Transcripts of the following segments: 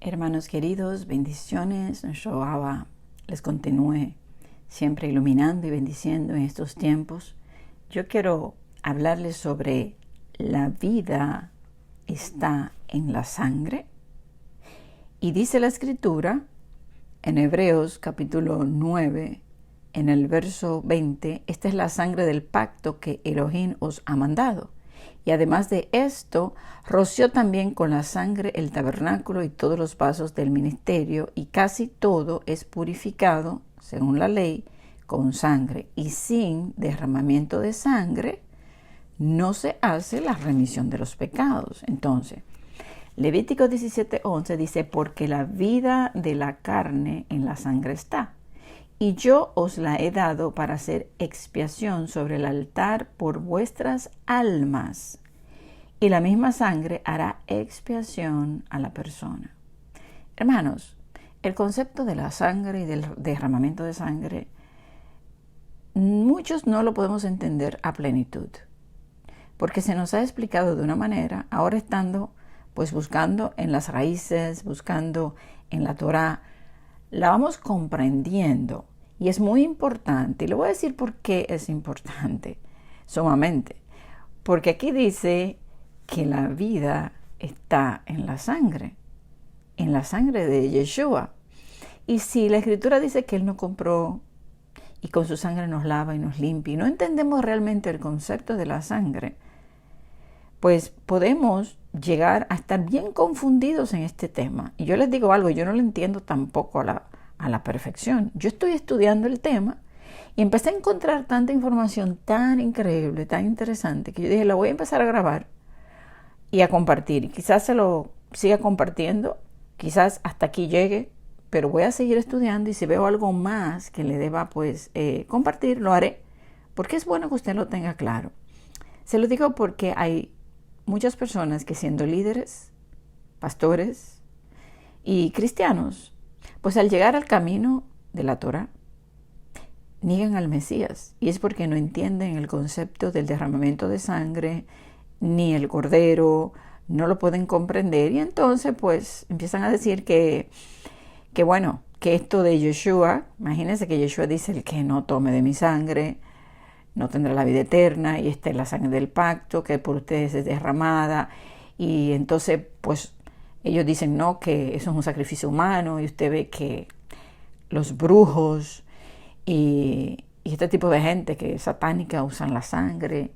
Hermanos queridos, bendiciones. Nuestro Abba les continúe siempre iluminando y bendiciendo en estos tiempos. Yo quiero hablarles sobre la vida está en la sangre. Y dice la Escritura en Hebreos capítulo 9, en el verso 20, esta es la sangre del pacto que Elohim os ha mandado. Y además de esto, roció también con la sangre el tabernáculo y todos los vasos del ministerio, y casi todo es purificado, según la ley, con sangre. Y sin derramamiento de sangre no se hace la remisión de los pecados. Entonces, Levítico 17:11 dice, porque la vida de la carne en la sangre está. Y yo os la he dado para hacer expiación sobre el altar por vuestras almas. Y la misma sangre hará expiación a la persona. Hermanos, el concepto de la sangre y del derramamiento de sangre, muchos no lo podemos entender a plenitud. Porque se nos ha explicado de una manera, ahora estando pues buscando en las raíces, buscando en la Torá, la vamos comprendiendo. Y es muy importante, y le voy a decir por qué es importante, sumamente. Porque aquí dice que la vida está en la sangre de Yeshua. Y si la Escritura dice que Él nos compró y con su sangre nos lava y nos limpia, y no entendemos realmente el concepto de la sangre, pues podemos llegar a estar bien confundidos en este tema. Y yo les digo algo, yo no lo entiendo tampoco a la perfección. Yo estoy estudiando el tema y empecé a encontrar tanta información tan increíble, tan interesante, que yo dije, la voy a empezar a grabar y a compartir. Y quizás se lo siga compartiendo, quizás hasta aquí llegue, pero voy a seguir estudiando y si veo algo más que le deba pues compartir, lo haré, porque es bueno que usted lo tenga claro. Se lo digo porque hay muchas personas que siendo líderes, pastores y cristianos, pues al llegar al camino de la Torá, niegan al Mesías. Y es porque no entienden el concepto del derramamiento de sangre, ni el cordero, no lo pueden comprender. Y entonces pues empiezan a decir que esto de Yeshua, imagínense que Yeshua dice, el que no tome de mi sangre no tendrá la vida eterna, y esta es la sangre del pacto que por ustedes es derramada. Y entonces pues ellos dicen no, que eso es un sacrificio humano, y usted ve que los brujos y este tipo de gente que es satánica usan la sangre.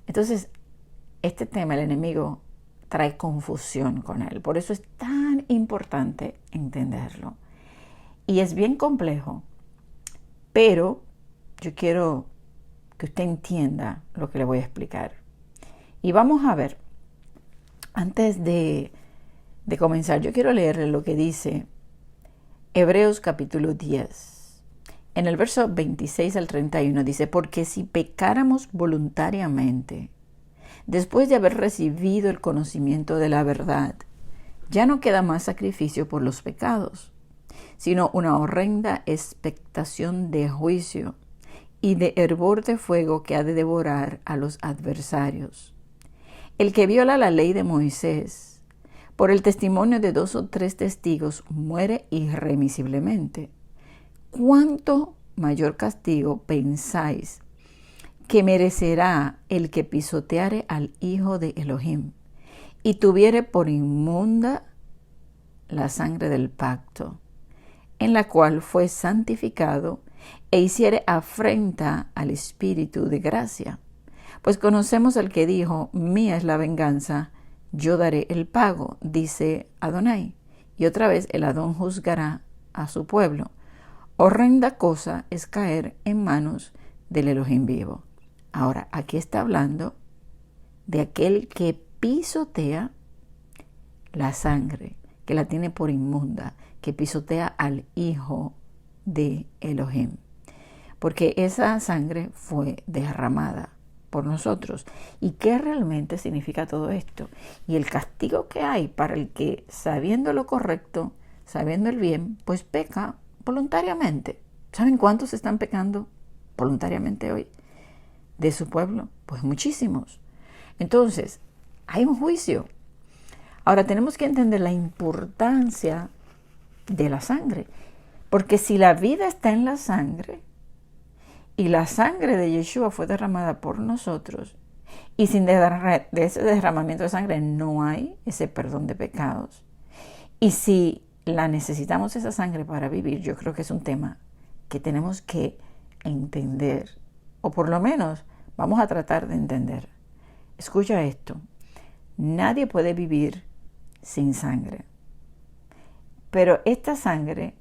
Entonces este tema el enemigo trae confusión con él, por eso es tan importante entenderlo. Y es bien complejo, pero yo quiero que usted entienda lo que le voy a explicar. Y vamos a ver, antes de comenzar, yo quiero leerle lo que dice Hebreos capítulo 10. En el verso 26 al 31 dice, porque si pecáramos voluntariamente, después de haber recibido el conocimiento de la verdad, ya no queda más sacrificio por los pecados, sino una horrenda expectación de juicio y de hervor de fuego que ha de devorar a los adversarios. El que viola la ley de Moisés, por el testimonio de 2 o 3 testigos, muere irremisiblemente. ¿Cuánto mayor castigo pensáis que merecerá el que pisoteare al Hijo de Elohim y tuviere por inmunda la sangre del pacto, en la cual fue santificado, e hiciere afrenta al Espíritu de gracia? Pues conocemos al que dijo, mía es la venganza, yo daré el pago, dice Adonai. Y otra vez el Adón juzgará a su pueblo. Horrenda cosa es caer en manos del Elohim vivo. Ahora, aquí está hablando de aquel que pisotea la sangre, que la tiene por inmunda, que pisotea al Hijo de Elohim, porque esa sangre fue derramada por nosotros. ¿Y qué realmente significa todo esto? Y el castigo que hay para el que, sabiendo lo correcto, sabiendo el bien, pues peca voluntariamente. ¿Saben cuántos están pecando voluntariamente hoy de su pueblo? Pues muchísimos. Entonces, hay un juicio. Ahora tenemos que entender la importancia de la sangre, porque si la vida está en la sangre y la sangre de Yeshua fue derramada por nosotros, y sin de ese derramamiento de sangre no hay ese perdón de pecados, y si la necesitamos esa sangre para vivir, yo creo que es un tema que tenemos que entender, o por lo menos vamos a tratar de entender. Escucha esto, nadie puede vivir sin sangre, pero esta sangre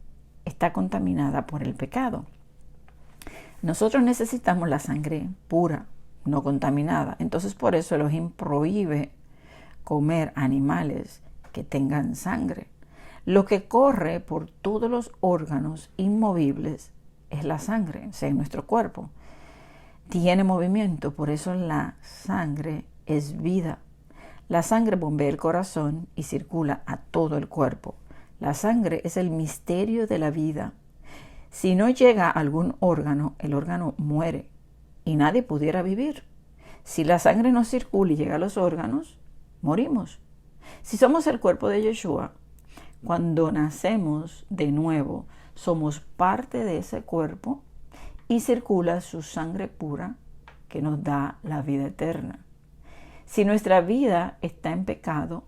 está contaminada por el pecado. Nosotros necesitamos la sangre pura, no contaminada. Entonces por eso Elohim prohíbe comer animales que tengan sangre. Lo que corre por todos los órganos inmovibles es la sangre, o sea, en nuestro cuerpo. Tiene movimiento, por eso la sangre es vida. La sangre bombea el corazón y circula a todo el cuerpo. La sangre es el misterio de la vida. Si no llega a algún órgano, el órgano muere y nadie pudiera vivir. Si la sangre no circula y llega a los órganos, morimos. Si somos el cuerpo de Yeshua, cuando nacemos de nuevo, somos parte de ese cuerpo y circula su sangre pura que nos da la vida eterna. Si nuestra vida está en pecado,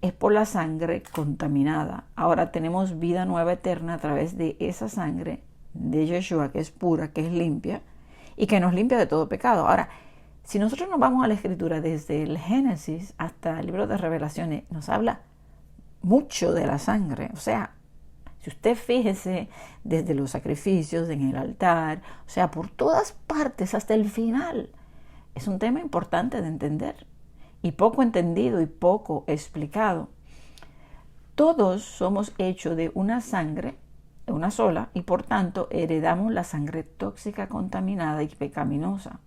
es por la sangre contaminada. Ahora tenemos vida nueva eterna a través de esa sangre de Yeshua, que es pura, que es limpia y que nos limpia de todo pecado. Ahora, si nosotros nos vamos a la Escritura desde el Génesis hasta el libro de Revelaciones, nos habla mucho de la sangre. O sea, si usted fíjese desde los sacrificios en el altar, o sea, por todas partes hasta el final, es un tema importante de entender y poco entendido y poco explicado. Todos somos hechos de una sangre, una sola, y por tanto heredamos la sangre tóxica, contaminada y pecaminosa.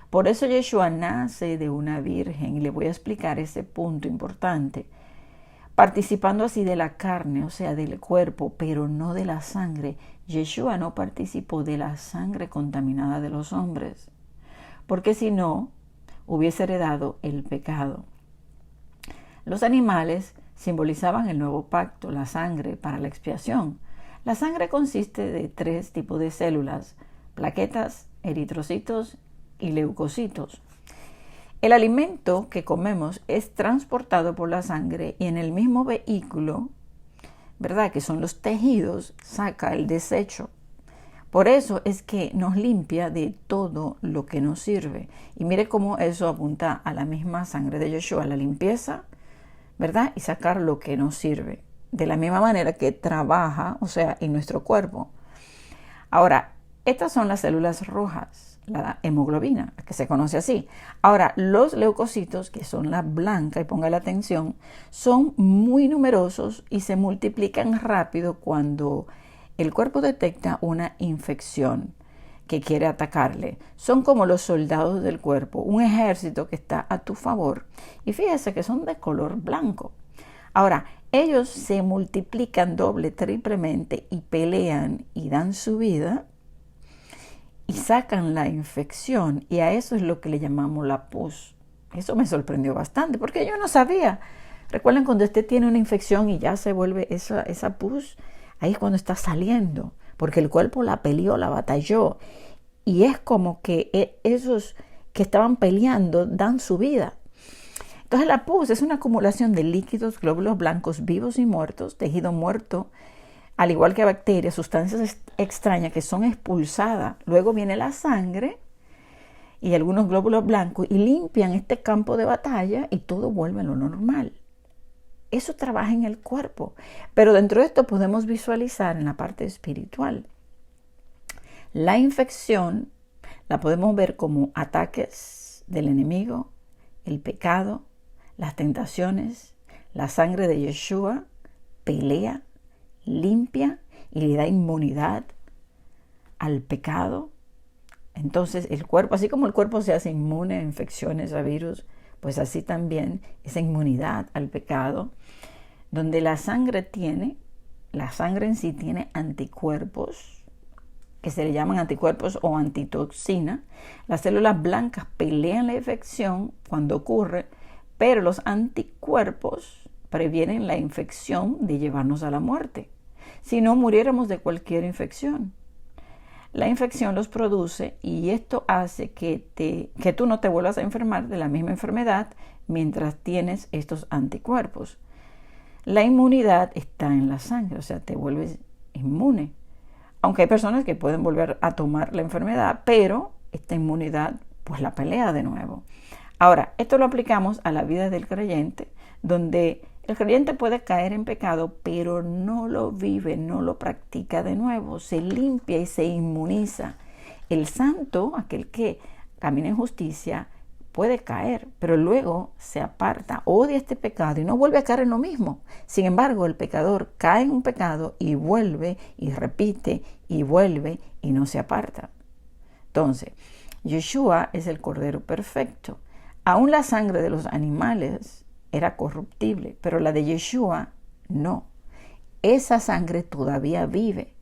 Por eso Yeshua nace de una virgen, y le voy a explicar ese punto importante, participando así de la carne, o sea, del cuerpo, pero no de la sangre. Yeshua no participó de la sangre contaminada de los hombres, porque si no, hubiese heredado el pecado. Los animales simbolizaban el nuevo pacto, la sangre para la expiación. La sangre consiste de 3 tipos de células: plaquetas, eritrocitos y leucocitos. El alimento que comemos es transportado por la sangre y en el mismo vehículo, ¿verdad?, que son los tejidos, saca el desecho. Por eso es que nos limpia de todo lo que nos sirve. Y mire cómo eso apunta a la misma sangre de Yeshua, la limpieza, ¿verdad?, y sacar lo que nos sirve. De la misma manera que trabaja, o sea, en nuestro cuerpo. Ahora, estas son las células rojas, la hemoglobina, que se conoce así. Ahora, los leucocitos, que son las blancas, y ponga la atención, son muy numerosos y se multiplican rápido cuando el cuerpo detecta una infección que quiere atacarle. Son como los soldados del cuerpo, un ejército que está a tu favor. Y fíjese que son de color blanco. Ahora, ellos se multiplican doble, triplemente y pelean y dan su vida y sacan la infección, y a eso es lo que le llamamos la pus. Eso me sorprendió bastante porque yo no sabía. Recuerden cuando usted tiene una infección y ya se vuelve esa pus, ahí es cuando está saliendo, porque el cuerpo la peleó, la batalló, y es como que esos que estaban peleando dan su vida. Entonces la pus es una acumulación de líquidos, glóbulos blancos vivos y muertos, tejido muerto, al igual que bacterias, sustancias extrañas que son expulsadas. Luego viene la sangre y algunos glóbulos blancos y limpian este campo de batalla y todo vuelve a lo normal. Eso trabaja en el cuerpo, pero dentro de esto podemos visualizar en la parte espiritual. La infección la podemos ver como ataques del enemigo, el pecado, las tentaciones. La sangre de Yeshua pelea, limpia y le da inmunidad al pecado. Entonces el cuerpo, así como el cuerpo se hace inmune a infecciones, a virus, pues así también esa inmunidad al pecado, donde la sangre en sí tiene anticuerpos, que se le llaman anticuerpos o antitoxina. Las células blancas pelean la infección cuando ocurre, pero los anticuerpos previenen la infección de llevarnos a la muerte. Si no, muriéramos de cualquier infección. La infección los produce y esto hace que tú no te vuelvas a enfermar de la misma enfermedad mientras tienes estos anticuerpos. La inmunidad está en la sangre, o sea, te vuelves inmune. Aunque hay personas que pueden volver a tomar la enfermedad, pero esta inmunidad pues la pelea de nuevo. Ahora, esto lo aplicamos a la vida del creyente, donde el creyente puede caer en pecado, pero no lo vive, no lo practica de nuevo, se limpia y se inmuniza. El santo, aquel que camina en justicia, puede caer, pero luego se aparta, odia este pecado y no vuelve a caer en lo mismo. Sin embargo, el pecador cae en un pecado y vuelve y repite y vuelve y no se aparta. Entonces, Yeshua es el Cordero perfecto. Aún la sangre de los animales era corruptible, pero la de Yeshua no. Esa sangre todavía vive.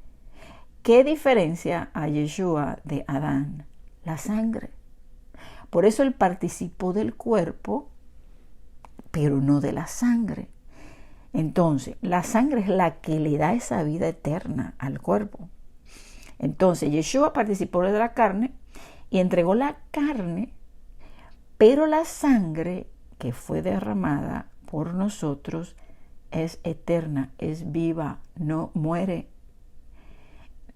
¿Qué diferencia a Yeshua de Adán? La sangre. Por eso él participó del cuerpo, pero no de la sangre. Entonces, la sangre es la que le da esa vida eterna al cuerpo. Entonces, Yeshua participó de la carne y entregó la carne, pero la sangre que fue derramada por nosotros es eterna, es viva, no muere.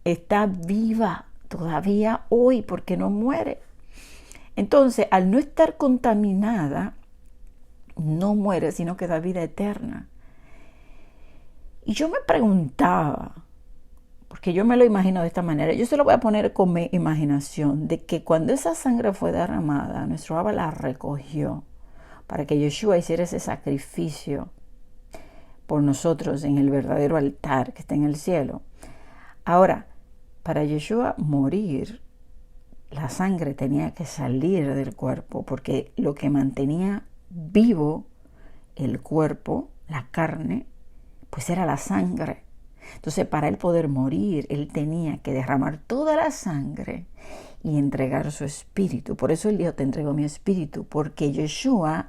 Está viva todavía hoy porque no muere. Entonces, al no estar contaminada, no muere, sino que da vida eterna. Y yo me preguntaba, porque yo me lo imagino de esta manera, yo se lo voy a poner con mi imaginación, de que cuando esa sangre fue derramada, nuestro Abba la recogió para que Yeshua hiciera ese sacrificio por nosotros en el verdadero altar que está en el cielo. Ahora, para Yeshua morir, la sangre tenía que salir del cuerpo, porque lo que mantenía vivo el cuerpo, la carne, pues era la sangre. Entonces, para él poder morir, él tenía que derramar toda la sangre y entregar su espíritu. Por eso él dijo, te entrego mi espíritu, porque Yeshua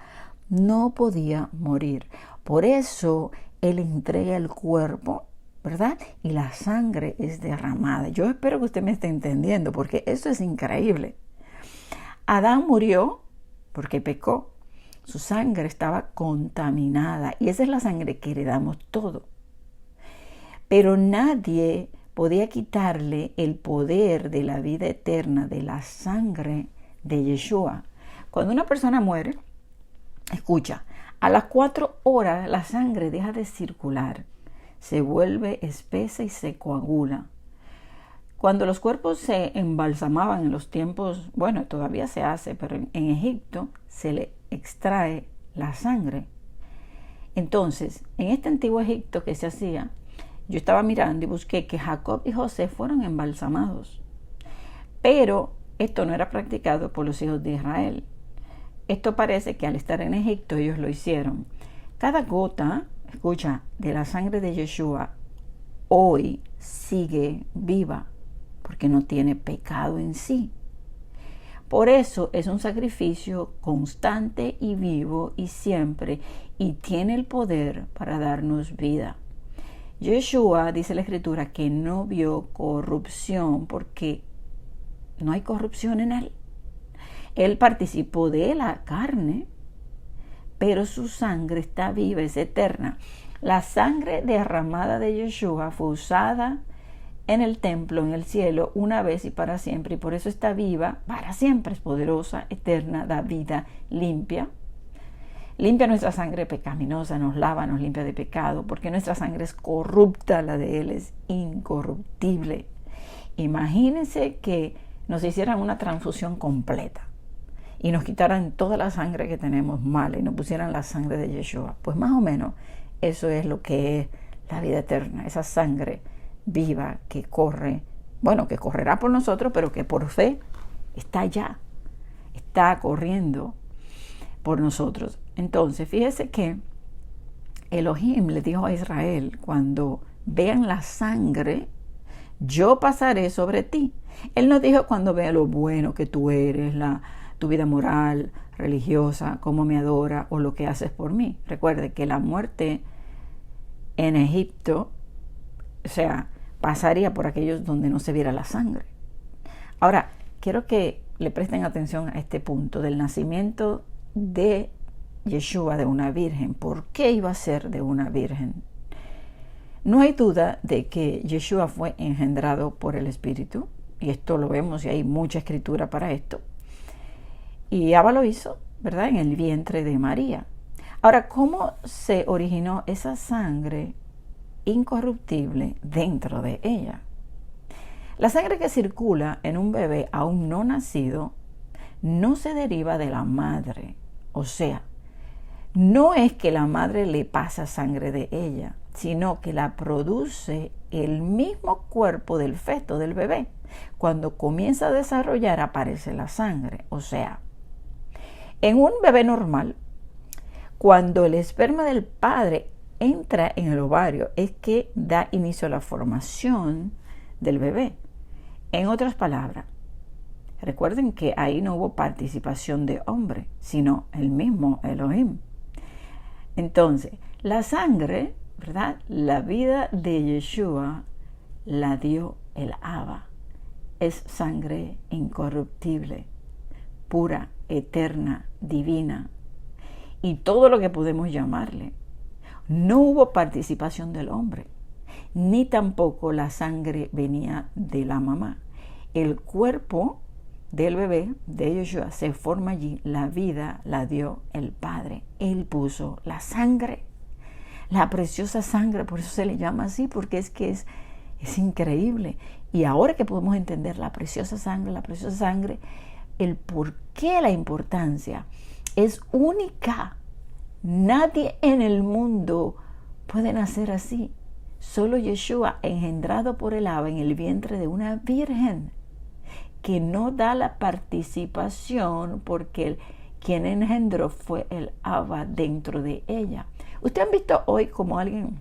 no podía morir. Por eso él entrega el cuerpo, ¿verdad? Y la sangre es derramada. Yo espero que usted me esté entendiendo, porque eso es increíble. Adán murió porque pecó. Su sangre estaba contaminada y esa es la sangre que heredamos todo. Pero nadie podía quitarle el poder de la vida eterna de la sangre de Yeshua. Cuando una persona muere, escucha, a las 4 horas la sangre deja de circular, se vuelve espesa y se coagula. Cuando los cuerpos se embalsamaban en los tiempos, bueno, todavía se hace, pero en Egipto se le extrae la sangre. Entonces, en este antiguo Egipto que se hacía, yo estaba mirando y busqué que Jacob y José fueron embalsamados. Pero esto no era practicado por los hijos de Israel. Esto parece que al estar en Egipto ellos lo hicieron. Cada gota, escucha, de la sangre de Yeshua hoy sigue viva porque no tiene pecado en sí. Por eso es un sacrificio constante y vivo y siempre, y tiene el poder para darnos vida. Yeshua, dice la Escritura, que no vio corrupción porque no hay corrupción en él. Él participó de la carne, pero su sangre está viva, es eterna. La sangre derramada de Yeshua fue usada en el templo, en el cielo, una vez y para siempre, y por eso está viva para siempre, es poderosa, eterna, da vida, limpia. Limpia nuestra sangre pecaminosa, nos lava, nos limpia de pecado, porque nuestra sangre es corrupta, la de Él es incorruptible. Imagínense que nos hicieran una transfusión completa y nos quitaran toda la sangre que tenemos mala y nos pusieran la sangre de Yeshua. Pues más o menos eso es lo que es la vida eterna, esa sangre viva que corre, bueno, que correrá por nosotros, pero que por fe está allá, está corriendo por nosotros. Entonces, fíjese que Elohim le dijo a Israel, cuando vean la sangre, yo pasaré sobre ti. Él nos dijo cuando vea lo bueno que tú eres, tu vida moral, religiosa, cómo me adora o lo que haces por mí. Recuerde que la muerte en Egipto, o sea, pasaría por aquellos donde no se viera la sangre. Ahora, quiero que le presten atención a este punto del nacimiento de Yeshua de una virgen. ¿Por qué iba a ser de una virgen? No hay duda de que Yeshua fue engendrado por el Espíritu, y esto lo vemos y hay mucha escritura para esto. Y Abba lo hizo, ¿verdad?, en el vientre de María. Ahora, ¿cómo se originó esa sangre incorruptible dentro de ella? La sangre que circula en un bebé aún no nacido no se deriva de la madre. O sea, no es que la madre le pasa sangre de ella, sino que la produce el mismo cuerpo del feto, del bebé. Cuando comienza a desarrollar aparece la sangre. O sea, en un bebé normal, cuando el esperma del padre entra en el ovario, es que da inicio a la formación del bebé. En otras palabras, recuerden que ahí no hubo participación de hombre, sino el mismo Elohim. Entonces, la sangre, ¿verdad?, la vida de Yeshua la dio el Abba. Es sangre incorruptible, pura, eterna, divina, y todo lo que podemos llamarle. No hubo participación del hombre, ni tampoco la sangre venía de la mamá. El cuerpo del bebé, de Yeshua, se forma allí. La vida la dio el Padre. Él puso la sangre, la preciosa sangre, por eso se le llama así, porque es que es increíble. Y ahora que podemos entender la preciosa sangre, el por qué, la importancia, es única. Nadie en el mundo puede nacer así. Solo Yeshua, engendrado por el Abba en el vientre de una virgen, que no da la participación porque quien engendró fue el Abba dentro de ella. ¿Ustedes han visto hoy cómo alguien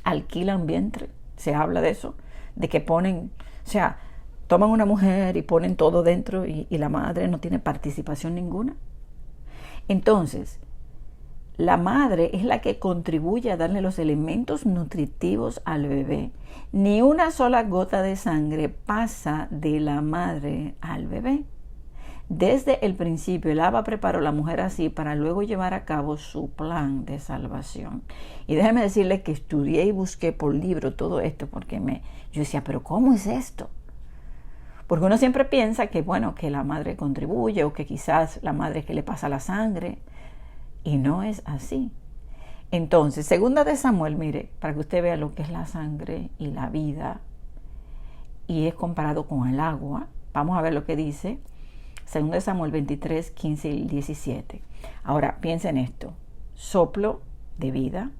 alquila un vientre? Se habla de eso, de que ponen, o sea, toman una mujer y ponen todo dentro y la madre no tiene participación ninguna. Entonces, la madre es la que contribuye a darle los elementos nutritivos al bebé. Ni una sola gota de sangre pasa de la madre al bebé. Desde el principio, el Abba preparó a la mujer así para luego llevar a cabo su plan de salvación. Y déjeme decirles que estudié y busqué por libro todo esto porque yo decía, ¿pero cómo es esto? Porque uno siempre piensa que, bueno, que la madre contribuye o que quizás la madre es que le pasa la sangre. Y no es así. Entonces, segunda de Samuel, mire, para que usted vea lo que es la sangre y la vida, y es comparado con el agua. Vamos a ver lo que dice segunda de Samuel 23, 15 y 17. Ahora, piensen en esto. Soplo de vida,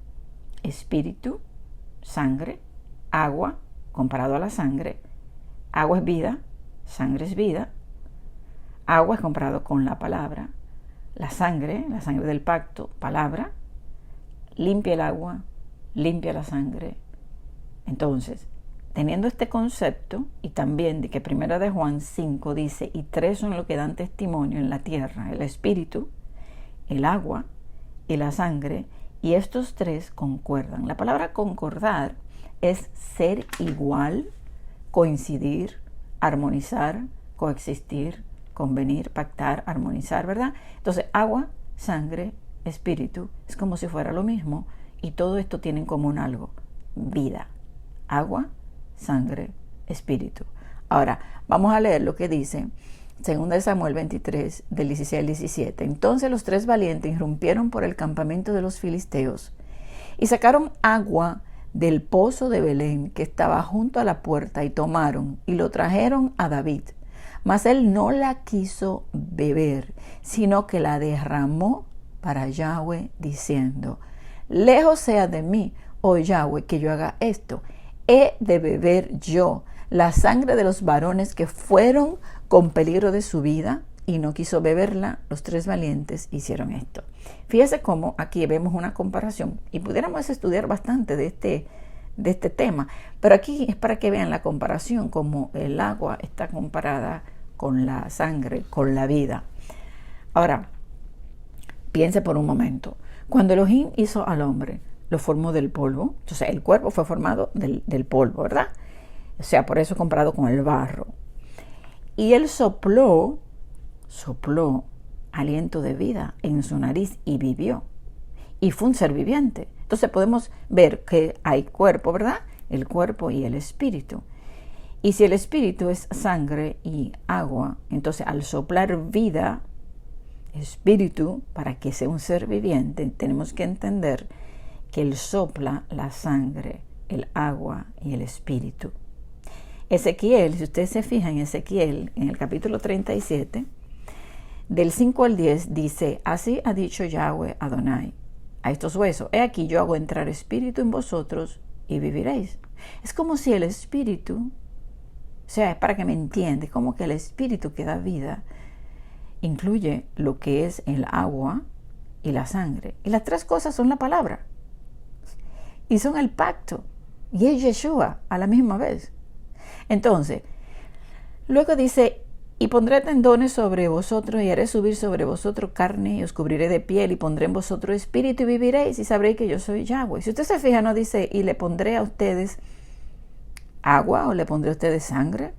espíritu, sangre, agua, comparado a la sangre. Agua es vida, sangre es vida. Agua es comparado con la palabra. La sangre del pacto, palabra, limpia el agua, limpia la sangre. Entonces, teniendo este concepto, y también de que primera de Juan 5 dice, y tres son los que dan testimonio en la tierra, el espíritu, el agua y la sangre, y estos tres concuerdan. La palabra concordar es ser igual, coincidir, armonizar, coexistir, convenir, pactar, armonizar, ¿verdad? Entonces, agua, sangre, espíritu, es como si fuera lo mismo, y todo esto tiene en común algo, vida. Agua, sangre, espíritu. Ahora, vamos a leer lo que dice 2 Samuel 23, del 16 al 17. Entonces los tres valientes irrumpieron por el campamento de los filisteos y sacaron agua del pozo de Belén que estaba junto a la puerta y tomaron y lo trajeron a David. Mas él no la quiso beber, sino que la derramó para Yahweh, diciendo, lejos sea de mí, oh Yahweh, que yo haga esto. He de beber yo la sangre de los varones que fueron con peligro de su vida, y no quiso beberla. Los tres valientes hicieron esto. Fíjese cómo aquí vemos una comparación, y pudiéramos estudiar bastante de este tema, pero aquí es para que vean la comparación, como el agua está comparada con la sangre, con la vida. Ahora, piense por un momento. Cuando Elohim hizo al hombre, lo formó del polvo. Entonces, el cuerpo fue formado del polvo, ¿verdad? O sea, por eso comparado con el barro. Y él sopló aliento de vida en su nariz y vivió. Y fue un ser viviente. Entonces podemos ver que hay cuerpo, ¿verdad? El cuerpo y el espíritu. Y si el espíritu es sangre y agua, entonces al soplar vida, espíritu, para que sea un ser viviente, tenemos que entender que él sopla la sangre, el agua y el espíritu. Ezequiel, si ustedes se fijan en Ezequiel, en el capítulo 37, del 5 al 10, dice: así ha dicho Yahweh Adonai a estos huesos: he aquí yo hago entrar espíritu en vosotros y viviréis. Es como si el espíritu, o sea, es para que me entiendas, como que el espíritu que da vida incluye lo que es el agua y la sangre. Y las tres cosas son la palabra. Y son el pacto. Y es Yeshua a la misma vez. Entonces, luego dice: y pondré tendones sobre vosotros y haré subir sobre vosotros carne y os cubriré de piel y pondré en vosotros espíritu y viviréis y sabréis que yo soy Yahweh. Si usted se fija, no dice: y le pondré a ustedes agua o le pondré a ustedes sangre.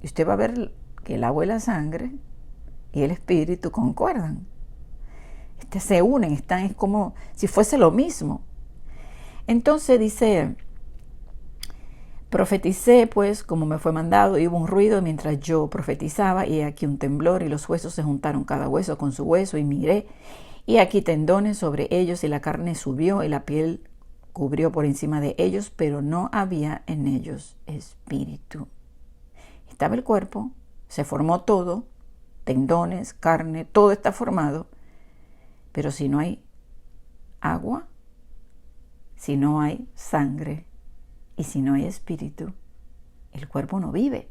Y usted va a ver que el agua y la sangre y el espíritu concuerdan. Se unen, es como si fuese lo mismo. Entonces dice: profeticé pues como me fue mandado, y hubo un ruido mientras yo profetizaba, y aquí un temblor, y los huesos se juntaron cada hueso con su hueso, y miré, y aquí tendones sobre ellos, y la carne subió, y la piel cubrió por encima de ellos, pero no había en ellos espíritu. Estaba el cuerpo, se formó todo, tendones, carne, todo está formado, pero si no hay agua, si no hay sangre y si no hay espíritu, el cuerpo no vive.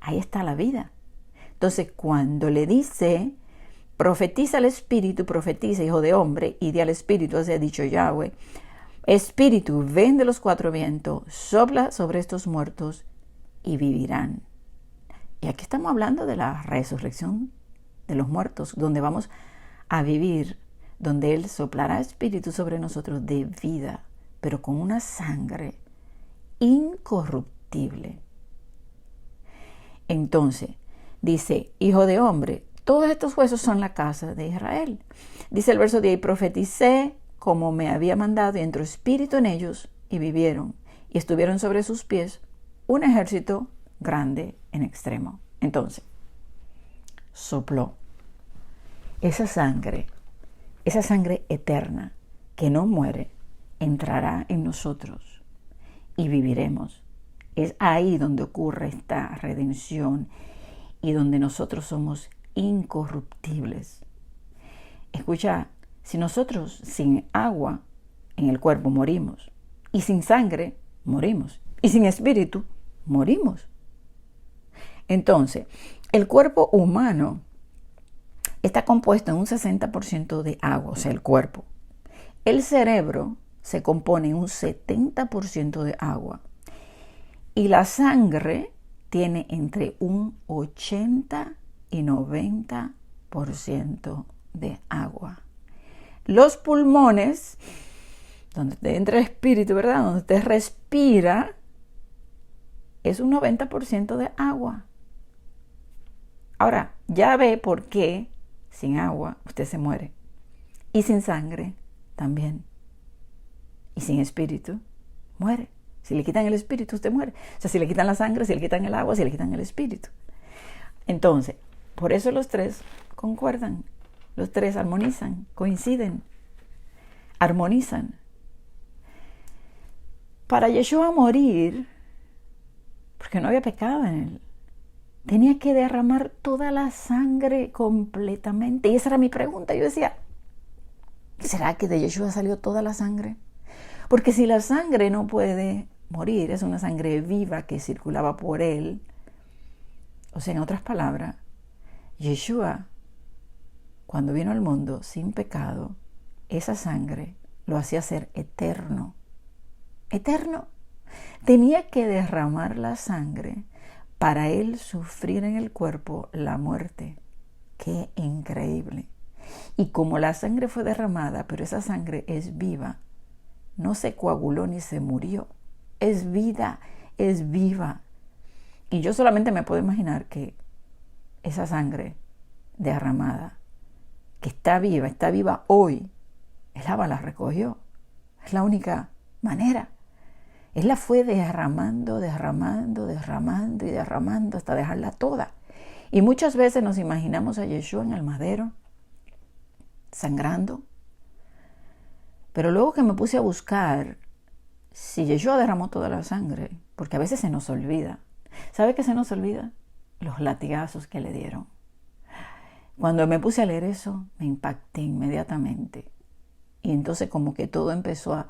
Ahí está la vida. Entonces, cuando le dice: profetiza al espíritu, profetiza, hijo de hombre, y di al espíritu, así ha dicho Yahweh: espíritu, ven de los cuatro vientos, sopla sobre estos muertos y vivirán. Y aquí estamos hablando de la resurrección de los muertos, donde vamos a vivir, donde Él soplará espíritu sobre nosotros de vida, pero con una sangre incorruptible. Entonces, dice: hijo de hombre, todos estos huesos son la casa de Israel. Dice el verso 10: y profeticé como me había mandado, y entró espíritu en ellos, y vivieron, y estuvieron sobre sus pies un ejército grande en extremo. Entonces, sopló esa sangre eterna que no muere, entrará en nosotros y viviremos. Es ahí donde ocurre esta redención y donde nosotros somos incorruptibles. Escucha, si nosotros sin agua en el cuerpo morimos, y sin sangre morimos, y sin espíritu morimos. Entonces, el cuerpo humano está compuesto en un 60% de agua, o sea, el cuerpo. El cerebro se compone en un 70% de agua. Y la sangre tiene entre un 80 y 90% de agua. Los pulmones, donde te entra el espíritu, ¿verdad? Donde te respira, es un 90% de agua. Ahora, ya ve por qué sin agua usted se muere. Y sin sangre también. Y sin espíritu muere. Si le quitan el espíritu, usted muere. O sea, si le quitan la sangre, si le quitan el agua, si le quitan el espíritu. Entonces, por eso los tres concuerdan. Los tres armonizan, coinciden, armonizan. Para Yeshua morir, porque no había pecado en él, tenía que derramar toda la sangre completamente. Y esa era mi pregunta. Yo decía: ¿será que de Yeshua salió toda la sangre? Porque si la sangre no puede morir, es una sangre viva que circulaba por él. O sea, en otras palabras, Yeshua, cuando vino al mundo sin pecado, esa sangre lo hacía ser eterno. Eterno. Tenía que derramar la sangre para él sufrir en el cuerpo la muerte. ¡Qué increíble! Y como la sangre fue derramada, pero esa sangre es viva, no se coaguló ni se murió. Es vida, es viva. Y yo solamente me puedo imaginar que esa sangre derramada, que está viva hoy, Él la recogió. Es la única manera. Él la fue derramando hasta dejarla toda. Y muchas veces nos imaginamos a Yeshua en el madero, sangrando. Pero luego que me puse a buscar si Yeshua derramó toda la sangre, porque a veces se nos olvida. ¿Sabe qué se nos olvida? Los latigazos que le dieron. Cuando me puse a leer eso, me impacté inmediatamente. Y entonces como que todo empezó a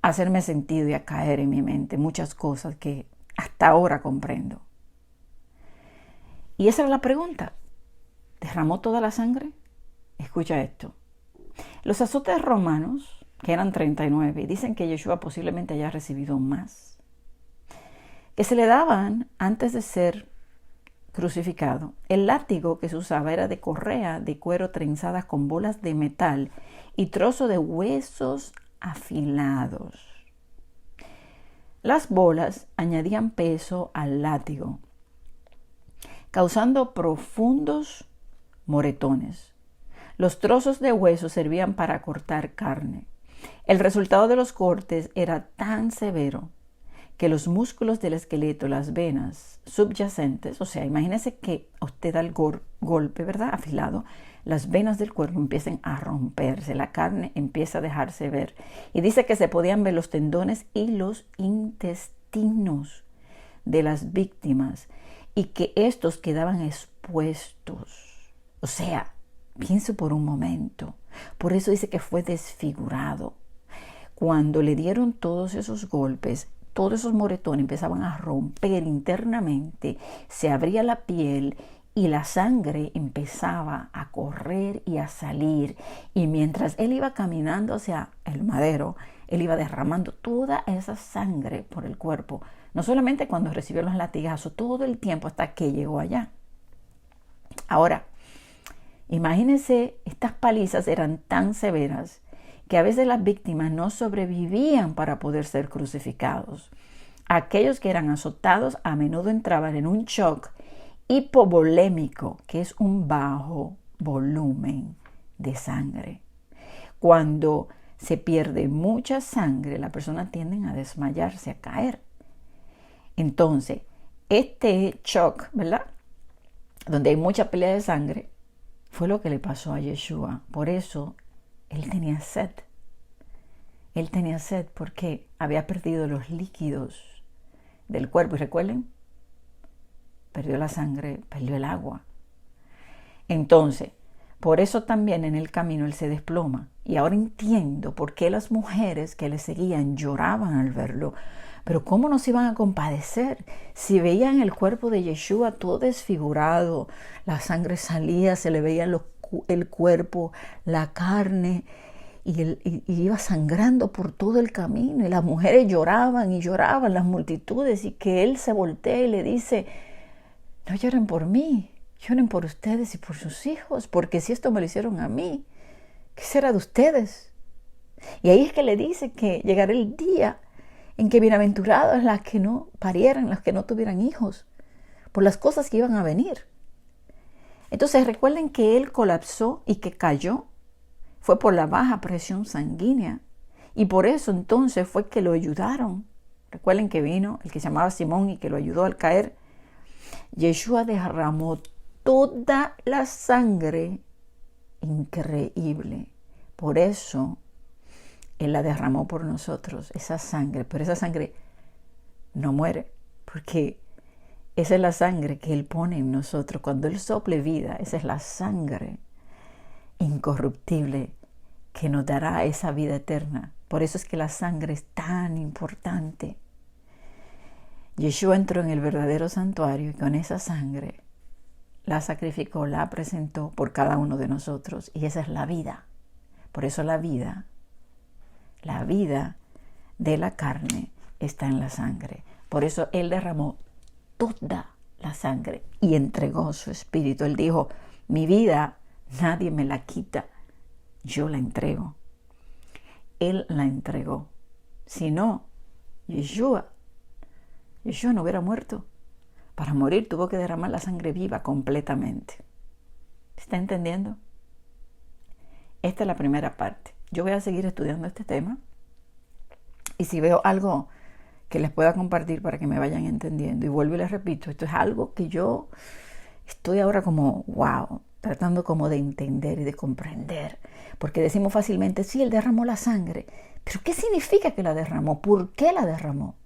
hacerme sentido y a caer en mi mente muchas cosas que hasta ahora comprendo. Y esa era la pregunta. ¿Derramó toda la sangre? Escucha esto. Los azotes romanos, que eran 39, dicen que Yeshua posiblemente haya recibido más, que se le daban antes de ser crucificado. El látigo que se usaba era de correa de cuero trenzadas con bolas de metal y trozo de huesos afilados. Las bolas añadían peso al látigo, causando profundos moretones. Los trozos de hueso servían para cortar carne. El resultado de los cortes era tan severo que los músculos del esqueleto, las venas subyacentes, o sea, imagínese que usted da el golpe, ¿verdad?, afilado, las venas del cuerpo empiezan a romperse, la carne empieza a dejarse ver. Y dice que se podían ver los tendones y los intestinos de las víctimas y que estos quedaban expuestos. O sea, pienso por un momento. Por eso dice que fue desfigurado. Cuando le dieron todos esos golpes, todos esos moretones empezaban a romper internamente, se abría la piel y la sangre empezaba a correr y a salir. Y mientras él iba caminando hacia el madero, él iba derramando toda esa sangre por el cuerpo. No solamente cuando recibió los latigazos, todo el tiempo hasta que llegó allá. Ahora, imagínense, estas palizas eran tan severas que a veces las víctimas no sobrevivían para poder ser crucificados. Aquellos que eran azotados a menudo entraban en un shock hipovolémico, que es un bajo volumen de sangre. Cuando se pierde mucha sangre, la persona tiende a desmayarse, a caer. Entonces, este shock, ¿verdad?, donde hay mucha pelea de sangre, fue lo que le pasó a Yeshua. Por eso él tenía sed. Él tenía sed porque había perdido los líquidos del cuerpo. Y recuerden, perdió la sangre, perdió el agua. Entonces, por eso también en el camino él se desploma. Y ahora entiendo por qué las mujeres que le seguían lloraban al verlo. Pero ¿cómo nos iban a compadecer si veían el cuerpo de Yeshua todo desfigurado? La sangre salía, se le veía el cuerpo, la carne, y iba sangrando por todo el camino. Y las mujeres lloraban y lloraban, las multitudes, y que él se voltea y le dice: no lloren por mí, lloren por ustedes y por sus hijos, porque si esto me lo hicieron a mí, ¿qué será de ustedes? Y ahí es que le dice que llegará el día en que bienaventuradas las que no parieran, las que no tuvieran hijos, por las cosas que iban a venir. Entonces recuerden que él colapsó y que cayó. Fue por la baja presión sanguínea. Y por eso entonces fue que lo ayudaron. Recuerden que vino el que se llamaba Simón y que lo ayudó al caer. Yeshua derramó toda la sangre. Increíble. Por eso él la derramó por nosotros, esa sangre. Pero esa sangre no muere, porque esa es la sangre que él pone en nosotros. Cuando él sople vida, esa es la sangre incorruptible que nos dará esa vida eterna. Por eso es que la sangre es tan importante. Yeshua entró en el verdadero santuario y con esa sangre la sacrificó, la presentó por cada uno de nosotros. Y esa es la vida. Por eso la vida de la carne está en la sangre. Por eso él derramó toda la sangre y entregó su espíritu. Él dijo, mi vida nadie me la quita, yo la entrego. Él la entregó. Si no, Yeshua no hubiera muerto. Para morir tuvo que derramar la sangre viva completamente. ¿Está entendiendo? Esta es la primera parte. Yo voy a seguir estudiando este tema y si veo algo que les pueda compartir para que me vayan entendiendo, y vuelvo y les repito, esto es algo que yo estoy ahora como, wow, tratando como de entender y de comprender, porque decimos fácilmente, sí, él derramó la sangre, pero ¿qué significa que la derramó? ¿Por qué la derramó?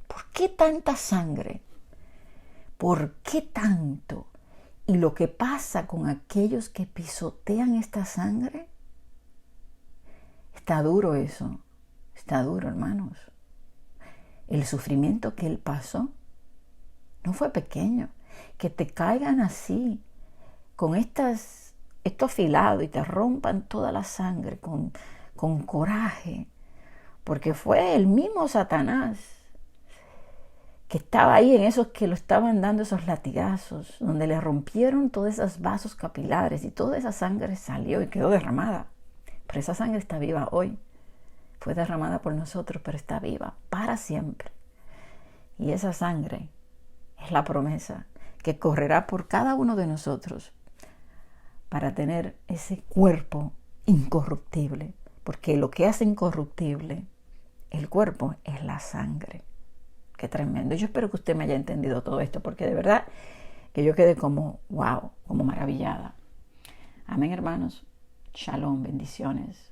¿Por qué tanta sangre? ¿Por qué tanto? Y lo que pasa con aquellos que pisotean esta sangre, está duro eso, está duro, hermanos. El sufrimiento que él pasó no fue pequeño. Que te caigan así, con estos afilados y te rompan toda la sangre con coraje, porque fue el mismo Satanás que estaba ahí en esos que lo estaban dando esos latigazos, donde le rompieron todos esos vasos capilares y toda esa sangre salió y quedó derramada. Pero esa sangre está viva hoy. Fue derramada por nosotros, pero está viva para siempre. Y esa sangre es la promesa que correrá por cada uno de nosotros para tener ese cuerpo incorruptible. Porque lo que hace incorruptible el cuerpo es la sangre. Qué tremendo. Yo espero que usted me haya entendido todo esto, porque de verdad que yo quedé como, wow, como maravillada. Amén, hermanos. Shalom, bendiciones.